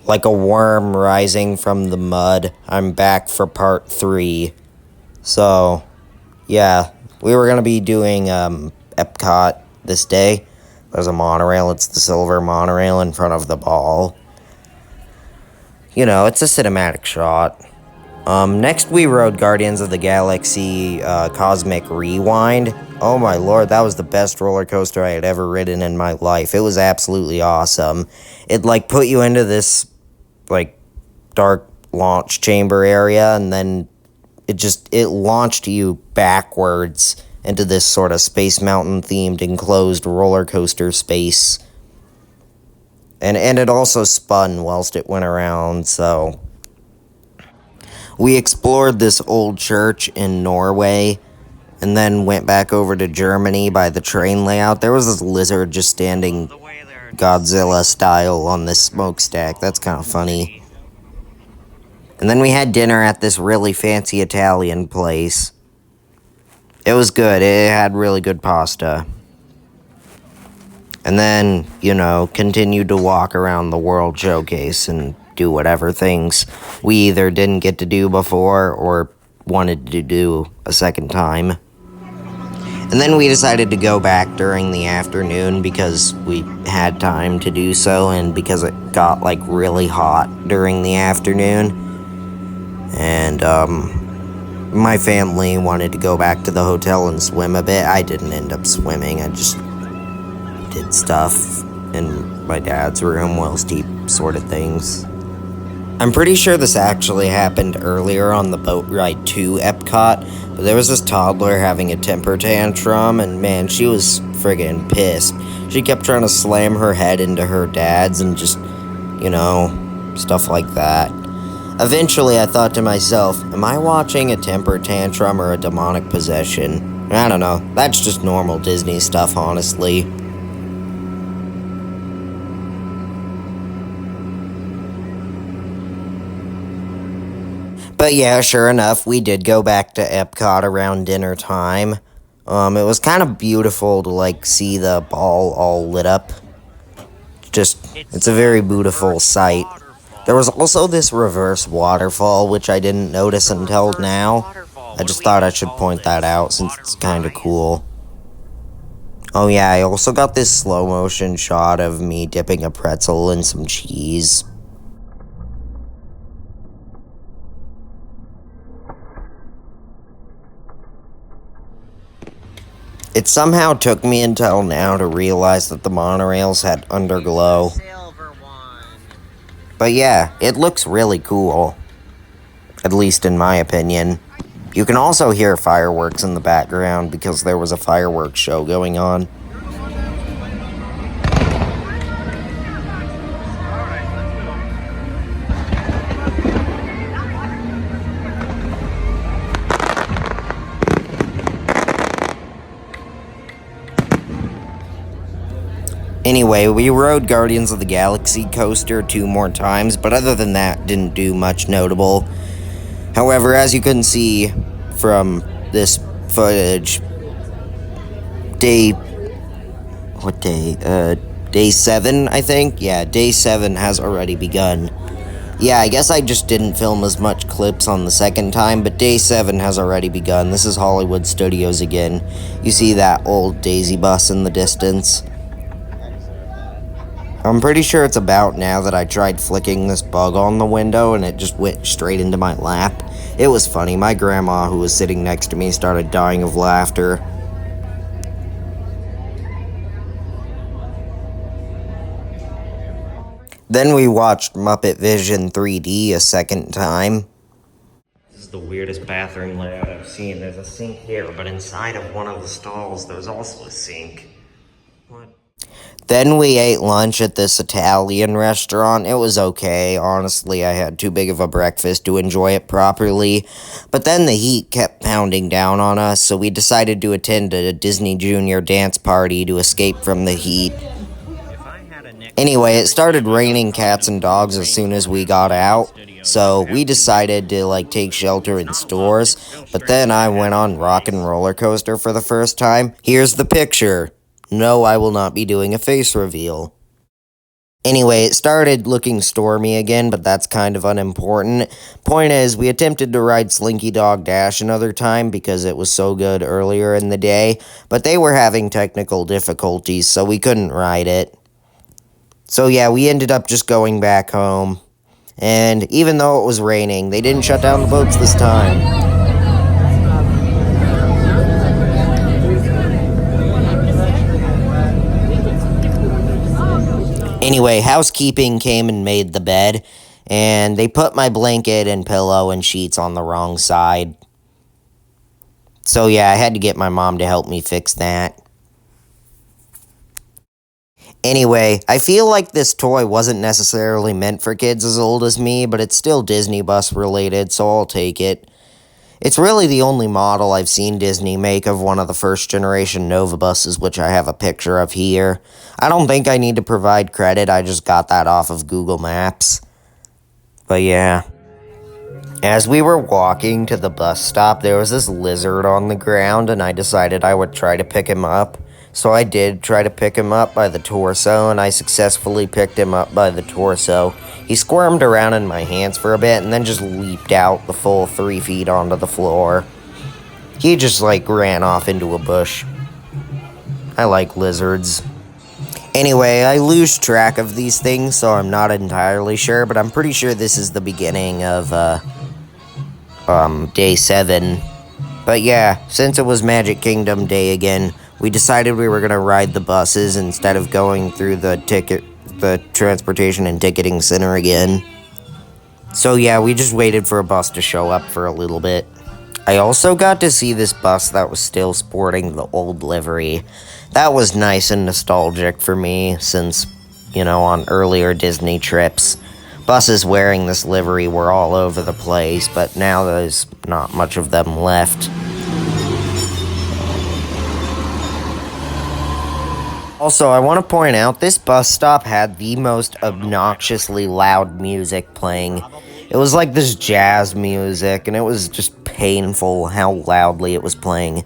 Like a worm rising from the mud, I'm back for part 3. So, yeah, we were going to be doing Epcot this day. There's a monorail, it's the silver monorail in front of the ball. You know, it's a cinematic shot. Next we rode Guardians of the Galaxy Cosmic Rewind. Oh my lord, that was the best roller coaster I had ever ridden in my life. It was absolutely awesome. It, like, put you into this, like, dark launch chamber area, and then it launched you backwards into this sort of Space Mountain themed enclosed roller coaster space. And it also spun whilst it went around, so we explored this old church in Norway and then went back over to Germany by the train layout. There was this lizard just standing Godzilla style on this smokestack. That's kind of funny. And then we had dinner at this really fancy Italian place. It was good. It had really good pasta. And then, you know, continued to walk around the World Showcase and do whatever things we either didn't get to do before or wanted to do a second time. And then we decided to go back during the afternoon because we had time to do so and because it got, like, really hot during the afternoon. And, my family wanted to go back to the hotel and swim a bit. I didn't end up swimming. I just did stuff in my dad's room whilst he sorted things. I'm pretty sure this actually happened earlier on the boat ride to Epcot, but there was this toddler having a temper tantrum, and man, she was friggin' pissed. She kept trying to slam her head into her dad's and just, you know, stuff like that. Eventually, I thought to myself, am I watching a temper tantrum or a demonic possession? I don't know. That's just normal Disney stuff, honestly. But yeah, sure enough, we did go back to Epcot around dinner time. It was kind of beautiful to, like, see the ball all lit up. It's a very beautiful sight. There was also this reverse waterfall, which I didn't notice until now. I just thought I should point that out since it's kind of cool. Oh yeah, I also got this slow motion shot of me dipping a pretzel in some cheese. It somehow took me until now to realize that the monorails had underglow. But yeah, it looks really cool. At least in my opinion. You can also hear fireworks in the background because there was a fireworks show going on. Anyway, we rode Guardians of the Galaxy coaster 2 more times, but other than that, didn't do much notable. However, as you can see from this footage, day 7, I think? Yeah, day 7 has already begun. Yeah, I guess I just didn't film as much clips on the second time, but day 7 has already begun. This is Hollywood Studios again. You see that old Daisy bus in the distance? I'm pretty sure it's about now that I tried flicking this bug on the window and it just went straight into my lap. It was funny. My grandma, who was sitting next to me, started dying of laughter. Then we watched Muppet Vision 3D a second time. This is the weirdest bathroom layout I've seen. There's a sink here, but inside of one of the stalls, there's also a sink. What? Then we ate lunch at this Italian restaurant. It was okay. Honestly, I had too big of a breakfast to enjoy it properly. But then the heat kept pounding down on us, so we decided to attend a Disney Junior dance party to escape from the heat. Anyway, it started raining cats and dogs as soon as we got out, so we decided to, like, take shelter in stores. But then I went on Rock and Roller Coaster for the first time. Here's the picture. No, I will not be doing a face reveal. Anyway, it started looking stormy again, but that's kind of unimportant. Point is, we attempted to ride Slinky Dog Dash another time because it was so good earlier in the day, but they were having technical difficulties, so we couldn't ride it. So yeah, we ended up just going back home. And even though it was raining, they didn't shut down the boats this time. Anyway, housekeeping came and made the bed, and they put my blanket and pillow and sheets on the wrong side. So yeah, I had to get my mom to help me fix that. Anyway, I feel like this toy wasn't necessarily meant for kids as old as me, but it's still Disney bus related, so I'll take it. It's really the only model I've seen Disney make of one of the first generation Nova buses, which I have a picture of here. I don't think I need to provide credit, I just got that off of Google Maps. But yeah. As we were walking to the bus stop, there was this lizard on the ground, and I decided I would try to pick him up. So I did try to pick him up by the torso, and I successfully picked him up by the torso. He squirmed around in my hands for a bit, and then just leaped out the full 3 feet onto the floor. He just, ran off into a bush. I like lizards. Anyway, I lose track of these things, so I'm not entirely sure, but I'm pretty sure this is the beginning of, day 7. But yeah, since it was Magic Kingdom Day again, we decided we were going to ride the buses instead of going through the transportation and ticketing center again. So yeah, we just waited for a bus to show up for a little bit. I also got to see this bus that was still sporting the old livery. That was nice and nostalgic for me since, on earlier Disney trips, buses wearing this livery were all over the place, but now there's not much of them left. Also, I want to point out, this bus stop had the most obnoxiously loud music playing. It was like this jazz music, and it was just painful how loudly it was playing.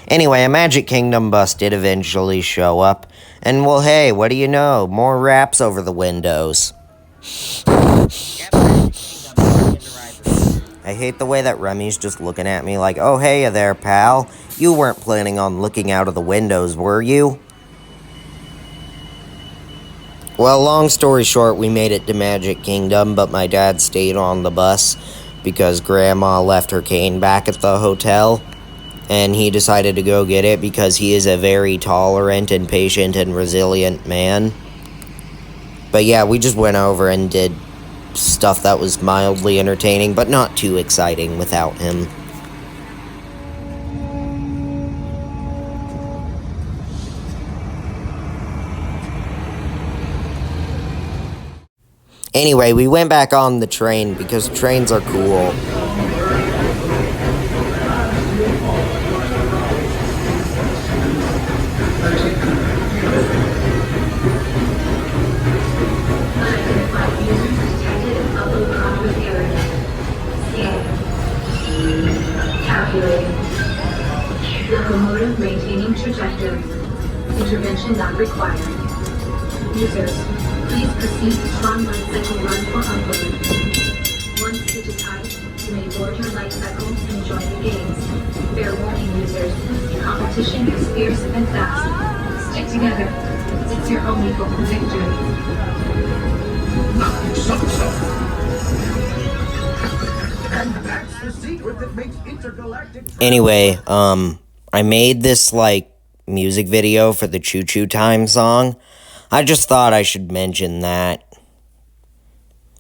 Anyway, a Magic Kingdom bus did eventually show up, and well, hey, what do you know? More wraps over the windows. I hate the way that Remy's just looking at me like, oh, hey there, pal. You weren't planning on looking out of the windows, were you? Well, long story short, we made it to Magic Kingdom, but my dad stayed on the bus because Grandma left her cane back at the hotel, and he decided to go get it because he is a very tolerant and patient and resilient man. But yeah, we just went over and did stuff that was mildly entertaining, but not too exciting without him. Anyway, we went back on the train because trains are cool. Locomotive maintaining trajectory. Intervention not required. Users, please proceed to Tron Light Cycle Run for Unload. Once digitized, you may board your light cycle and join the games. Fair warning, users, competition is fierce and fast. Stick together. It's your only hope for victory. And that's the secret that makes intergalactic... Anyway, I made this, music video for the Choo Choo Time song. I just thought I should mention that.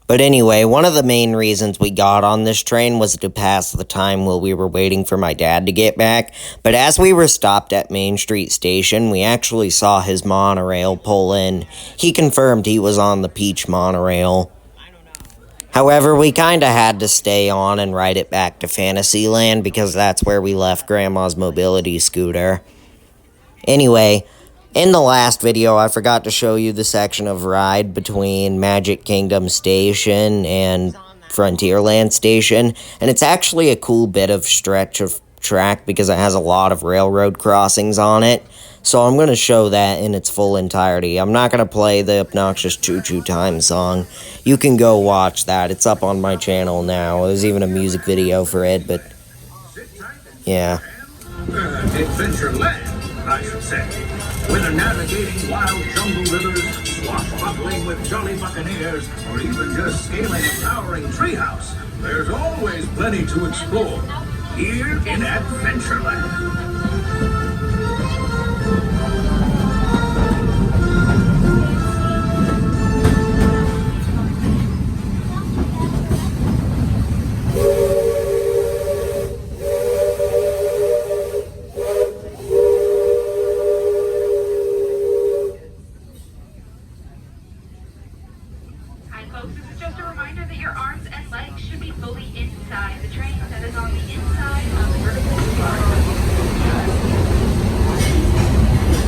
But anyway, one of the main reasons we got on this train was to pass the time while we were waiting for my dad to get back. But as we were stopped at Main Street Station, we actually saw his monorail pull in. He confirmed he was on the Peach monorail. However, we kinda had to stay on and ride it back to Fantasyland because that's where we left Grandma's mobility scooter. Anyway, in the last video, I forgot to show you the section of ride between Magic Kingdom Station and Frontierland Station, and it's actually a cool bit of stretch of track because it has a lot of railroad crossings on it. So I'm going to show that in its full entirety. I'm not going to play the obnoxious Choo Choo Time song. You can go watch that. It's up on my channel now. There's even a music video for it, but yeah. Adventureland, I should say. Whether navigating wild jungle rivers, swashbuckling with jolly buccaneers, or even just scaling a towering treehouse, there's always plenty to explore here in Adventureland. Hi folks, this is just a reminder that your arms and legs should be fully inside the train. That is on the inside of the vertical bar.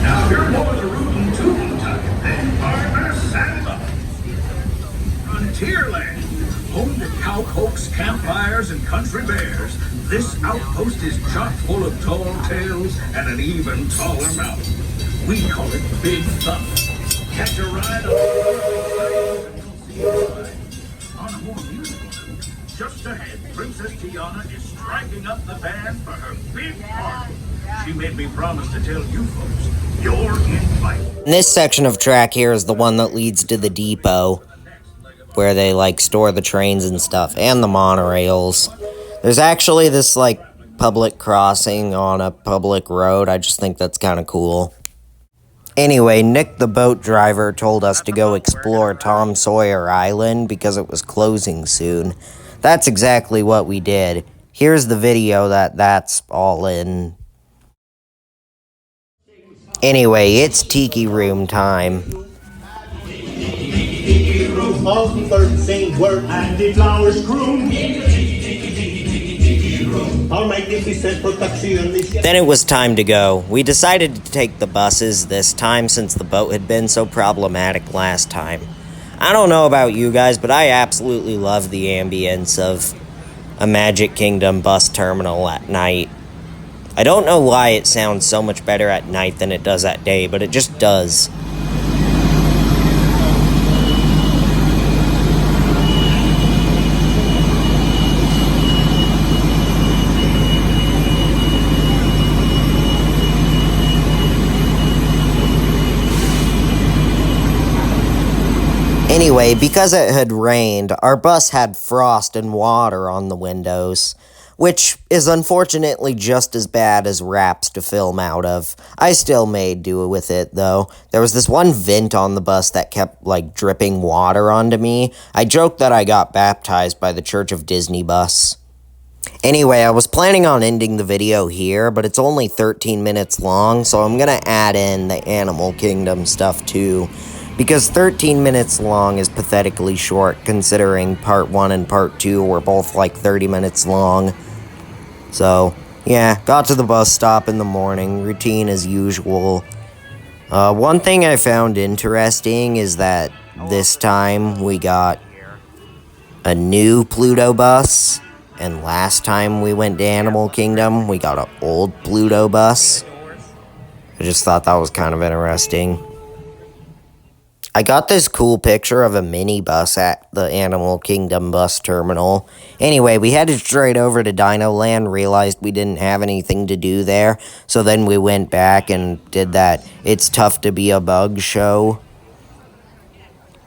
Now you're more the rootin' tootin' type, then partner saddle up. Frontierland, home to cowpokes, campfires, and country bears. This outpost is chock full of tall tales and an even taller mountain. We call it Big Thumb. Catch a ride on a more musical note. Just ahead, Princess Tiana is striking up the band for her big party. She made me promise to tell you folks, you're invited. This section of track here is the one that leads to the depot, where they, like, store the trains and stuff, and the monorails. There's actually this, like, public crossing on a public road. I just think that's kind of cool. Anyway, Nick the boat driver told us to go explore Tom Sawyer Island because it was closing soon. That's exactly what we did. Here's the video that's all in. Anyway, it's Tiki Room time. All the birds sing word and the flowers groom. All magnificent production. Then it was time to go. We decided to take the buses this time since the boat had been so problematic last time. I don't know about you guys, but I absolutely love the ambience of a Magic Kingdom bus terminal at night. I don't know why it sounds so much better at night than it does at day, but it just does. Anyway, because it had rained, our bus had frost and water on the windows, which is unfortunately just as bad as wraps to film out of. I still made do with it, though. There was this one vent on the bus that kept, like, dripping water onto me. I joked that I got baptized by the Church of Disney bus. Anyway, I was planning on ending the video here, but it's only 13 minutes long, so I'm gonna add in the Animal Kingdom stuff, too. Because 13 minutes long is pathetically short, considering part 1 and part 2 were both like 30 minutes long. So, yeah, got to the bus stop in the morning, routine as usual. One thing I found interesting is that this time we got a new Pluto bus, and last time we went to Animal Kingdom, we got an old Pluto bus. I just thought that was kind of interesting. I got this cool picture of a mini bus at the Animal Kingdom bus terminal. Anyway, we headed straight over to Dino Land, realized we didn't have anything to do there, so then we went back and did that It's Tough to Be a Bug show.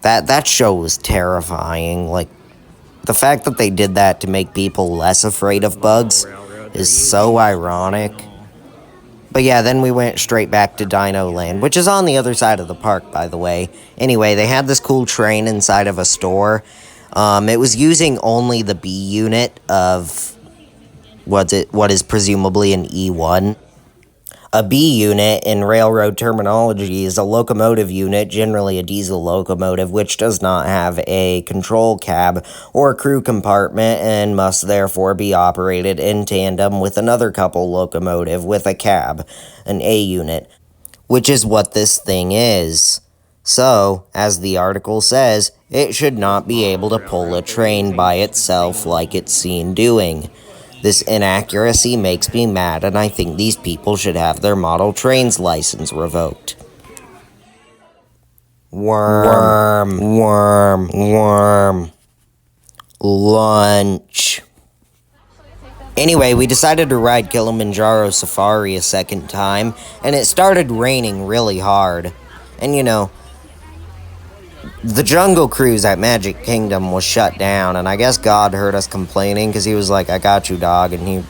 That show was terrifying. Like, the fact that they did that to make people less afraid of bugs is so ironic. But yeah, then we went straight back to Dino Land, which is on the other side of the park, by the way. Anyway, they had this cool train inside of a store. It was using only the B unit of what is presumably an E1. A B unit in railroad terminology is a locomotive unit, generally a diesel locomotive, which does not have a control cab or crew compartment and must therefore be operated in tandem with another couple locomotive with a cab, an A unit, which is what this thing is. So, as the article says, it should not be able to pull a train by itself like it's seen doing. This inaccuracy makes me mad, and I think these people should have their model train's license revoked. Worm, worm, worm. Lunch. Anyway, we decided to ride Kilimanjaro Safari a second time, and it started raining really hard. And you know, the Jungle Cruise at Magic Kingdom was shut down, and I guess God heard us complaining because he was like, I got you, dog, and he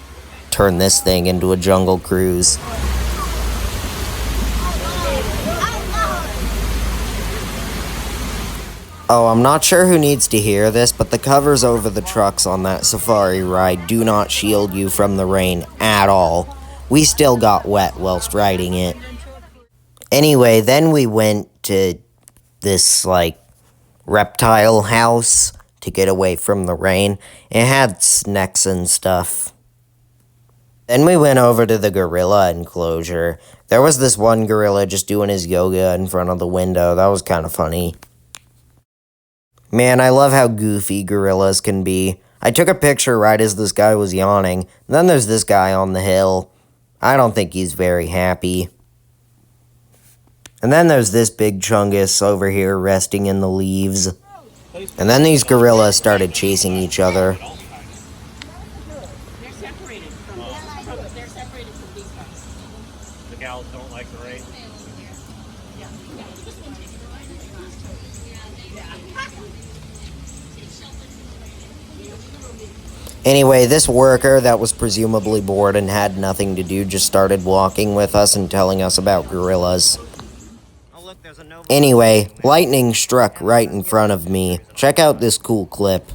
turned this thing into a Jungle Cruise. Oh, I'm not sure who needs to hear this, but the covers over the trucks on that safari ride do not shield you from the rain at all. We still got wet whilst riding it. Anyway, then we went to this, reptile house to get away from the rain. It had snacks and stuff. Then we went over to the gorilla enclosure. There was this one gorilla just doing his yoga in front of the window. That was kind of funny. Man, I love how goofy gorillas can be. I took a picture right as this guy was yawning. Then there's this guy on the hill. I don't think he's very happy. And then there's this big chungus over here resting in the leaves. And then these gorillas started chasing each other. They're separated from these guys. The gals don't like the rain. Anyway, this worker that was presumably bored and had nothing to do just started walking with us and telling us about gorillas. Anyway, lightning struck right in front of me. Check out this cool clip.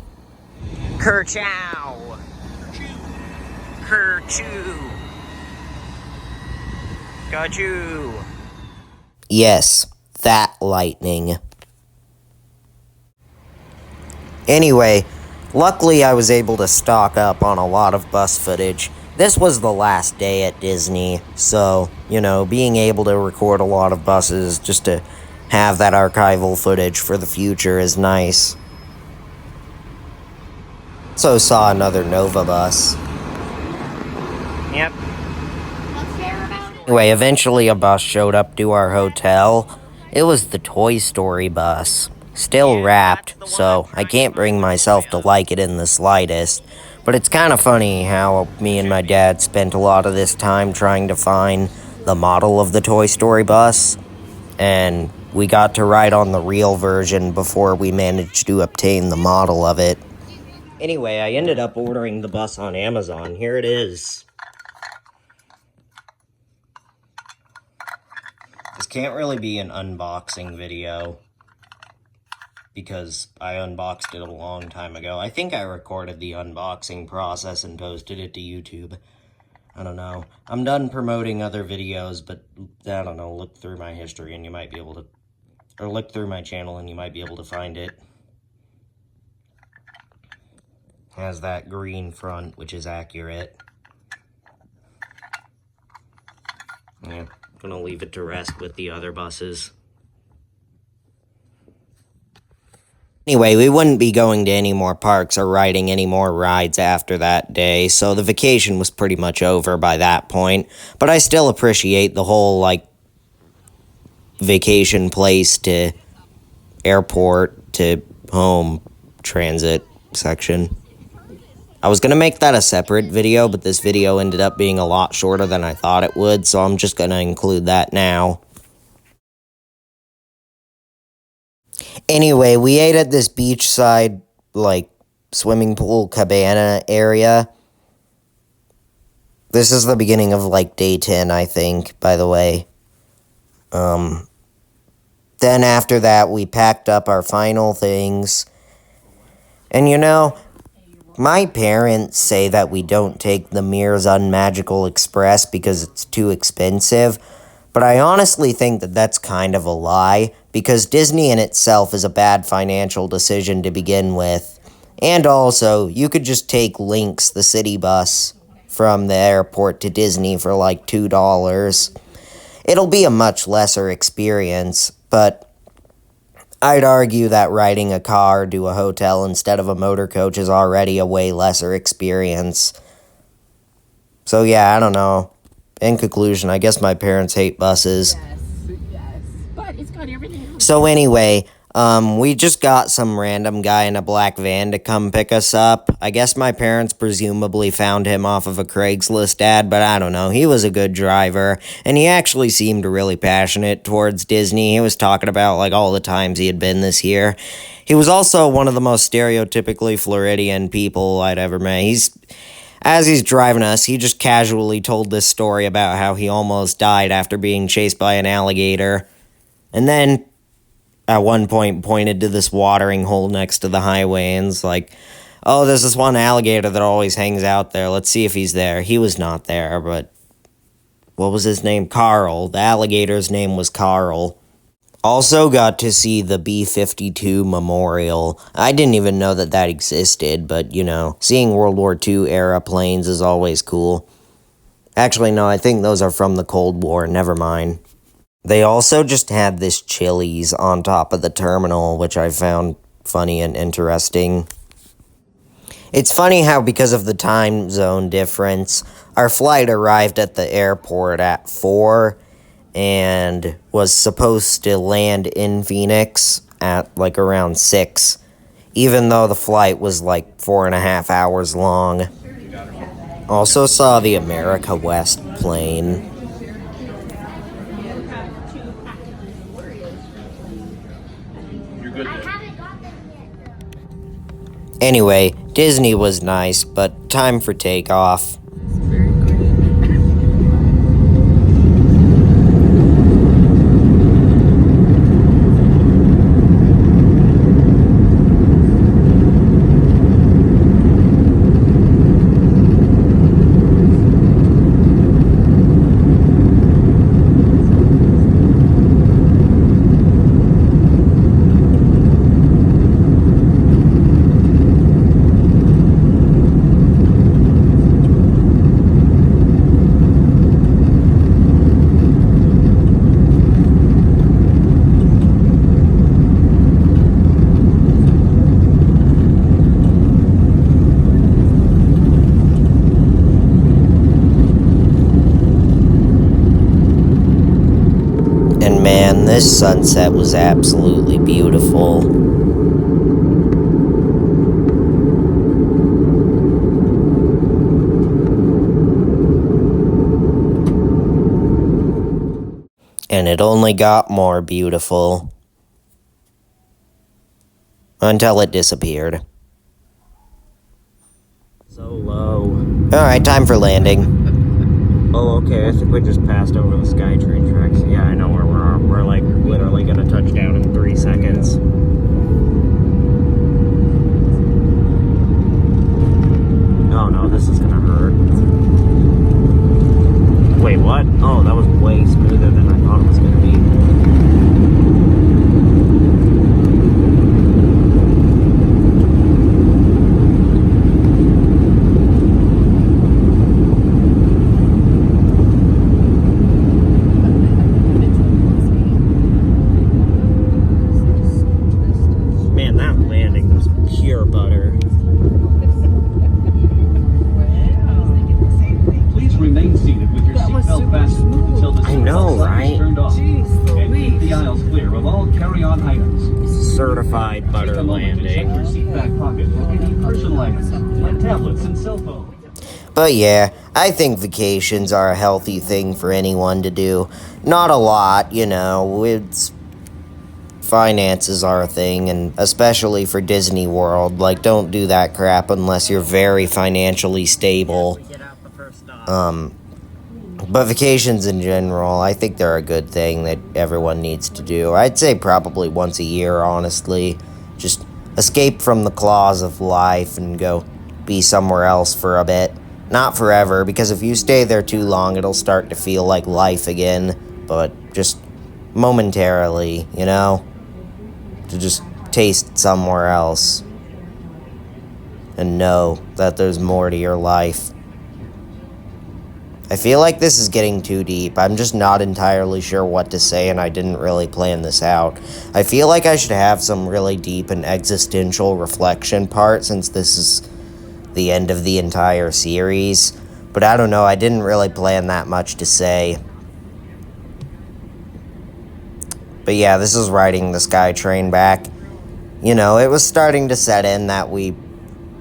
Kerchow! Kerchoo! Gachoo! Yes, that lightning. Anyway, luckily I was able to stock up on a lot of bus footage. This was the last day at Disney, so, being able to record a lot of buses just to have that archival footage for the future is nice. So saw another Nova bus. Yep. Anyway, eventually a bus showed up to our hotel. It was the Toy Story bus. Still wrapped, so I can't bring myself to like it in the slightest. But it's kind of funny how me and my dad spent a lot of this time trying to find the model of the Toy Story bus. And we got to ride on the real version before we managed to obtain the model of it. Anyway, I ended up ordering the bus on Amazon. Here it is. This can't really be an unboxing video, because I unboxed it a long time ago. I think I recorded the unboxing process and posted it to YouTube. I don't know. I'm done promoting other videos, but I don't know, look through my history and you might be able to, or look through my channel and you might be able to find it. Has that green front, which is accurate. Yeah, gonna leave it to rest with the other buses. Anyway, we wouldn't be going to any more parks or riding any more rides after that day, so the vacation was pretty much over by that point. But I still appreciate the whole, vacation place to airport to home transit section. I was going to make that a separate video, but this video ended up being a lot shorter than I thought it would, so I'm just going to include that now. Anyway, we ate at this beachside, swimming pool cabana area. This is the beginning of, day 10, I think, by the way. Then after that, we packed up our final things. And my parents say that we don't take the Mirror's Unmagical Express because it's too expensive. But I honestly think that that's kind of a lie, because Disney in itself is a bad financial decision to begin with. And also, you could just take Lynx, the city bus, from the airport to Disney for $2. It'll be a much lesser experience, but I'd argue that riding a car to a hotel instead of a motor coach is already a way lesser experience. So yeah, I don't know. In conclusion, I guess my parents hate buses. Yes. But it's got everything else. So anyway, we just got some random guy in a black van to come pick us up. I guess my parents presumably found him off of a Craigslist ad, but I don't know. He was a good driver, and he actually seemed really passionate towards Disney. He was talking about, like, all the times he had been this year. He was also one of the most stereotypically Floridian people I'd ever met. As he's driving us, he just casually told this story about how he almost died after being chased by an alligator. And then, at one point, pointed to this watering hole next to the highway and was like, oh, there's this one alligator that always hangs out there. Let's see if he's there. He was not there, but what was his name? Carl. The alligator's name was Carl. Also got to see the B-52 Memorial. I didn't even know that existed, but, you know, seeing World War II era planes is always cool. Actually, no, I think those are from the Cold War. Never mind. They also just had this Chili's on top of the terminal, which I found funny and interesting. It's funny how, because of the time zone difference, our flight arrived at the airport at 4 and was supposed to land in Phoenix at like around 6, even though the flight was like 4.5 hours long. Also saw the America West plane. Anyway, Disney was nice, but time for takeoff. Man, this sunset was absolutely beautiful. And it only got more beautiful until it disappeared. So low. Alright, time for landing. Oh, okay, I think we just passed over the SkyTrain tracks. Yeah, I know where we're at. We're, like, literally gonna touch down in 3 seconds. Oh, no, this is gonna hurt. Wait, what? Oh, that was way smoother than I thought it was gonna be. Certified butter landing. But yeah, I think vacations are a healthy thing for anyone to do. Not a lot, you know, it's finances are a thing, and especially for Disney World, like, don't do that crap unless you're very financially stable. But vacations in general, I think they're a good thing that everyone needs to do. I'd say probably once a year, honestly. Just escape from the claws of life and go be somewhere else for a bit. Not forever, because if you stay there too long, it'll start to feel like life again. But just momentarily, you know? To just taste somewhere else. And know that there's more to your life. I feel like this is getting too deep. I'm just not entirely sure what to say, and I didn't really plan this out. I feel like I should have some really deep and existential reflection part, since this is the end of the entire series. But I don't know, I didn't really plan that much to say. But yeah, this is riding the SkyTrain back. You know, it was starting to set in that we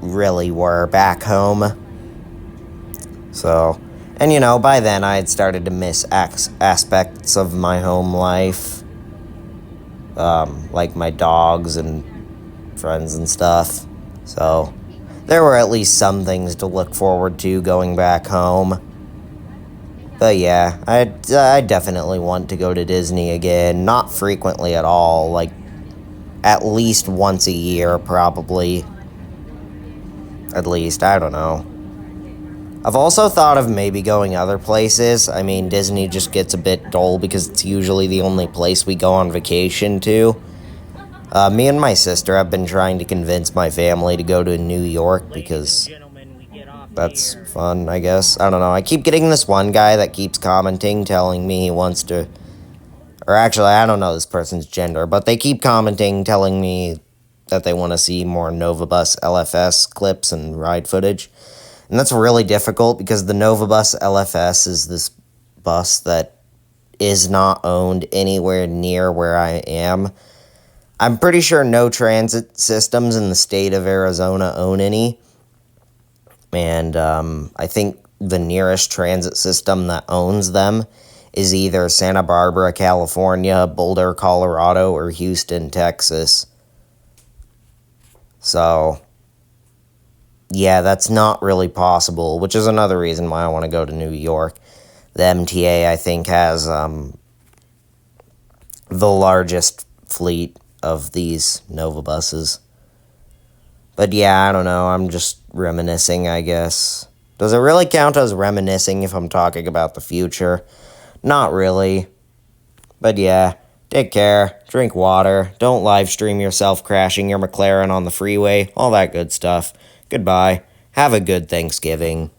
really were back home. So, and you know, by then I had started to miss aspects of my home life. Like my dogs and friends and stuff. So, there were at least some things to look forward to going back home. But yeah, I definitely want to go to Disney again. Not frequently at all, like at least once a year, probably. At least, I don't know. I've also thought of maybe going other places. I mean, Disney just gets a bit dull because it's usually the only place we go on vacation to. Me and my sister have been trying to convince my family to go to New York because that's fun, I guess. I don't know. I keep getting this one guy that keeps commenting, telling me he wants to... Or actually, I don't know this person's gender, but they keep commenting, telling me that they want to see more Novabus LFS clips and ride footage. And that's really difficult because the Novabus LFS is this bus that is not owned anywhere near where I am. I'm pretty sure no transit systems in the state of Arizona own any. And I think the nearest transit system that owns them is either Santa Barbara, California, Boulder, Colorado, or Houston, Texas. So, yeah, that's not really possible, which is another reason why I want to go to New York. The MTA, I think, has the largest fleet of these Nova buses. But yeah, I don't know, I'm just reminiscing, I guess. Does it really count as reminiscing if I'm talking about the future? Not really. But yeah, take care, drink water, don't live stream yourself crashing your McLaren on the freeway, all that good stuff. Goodbye. Have a good Thanksgiving.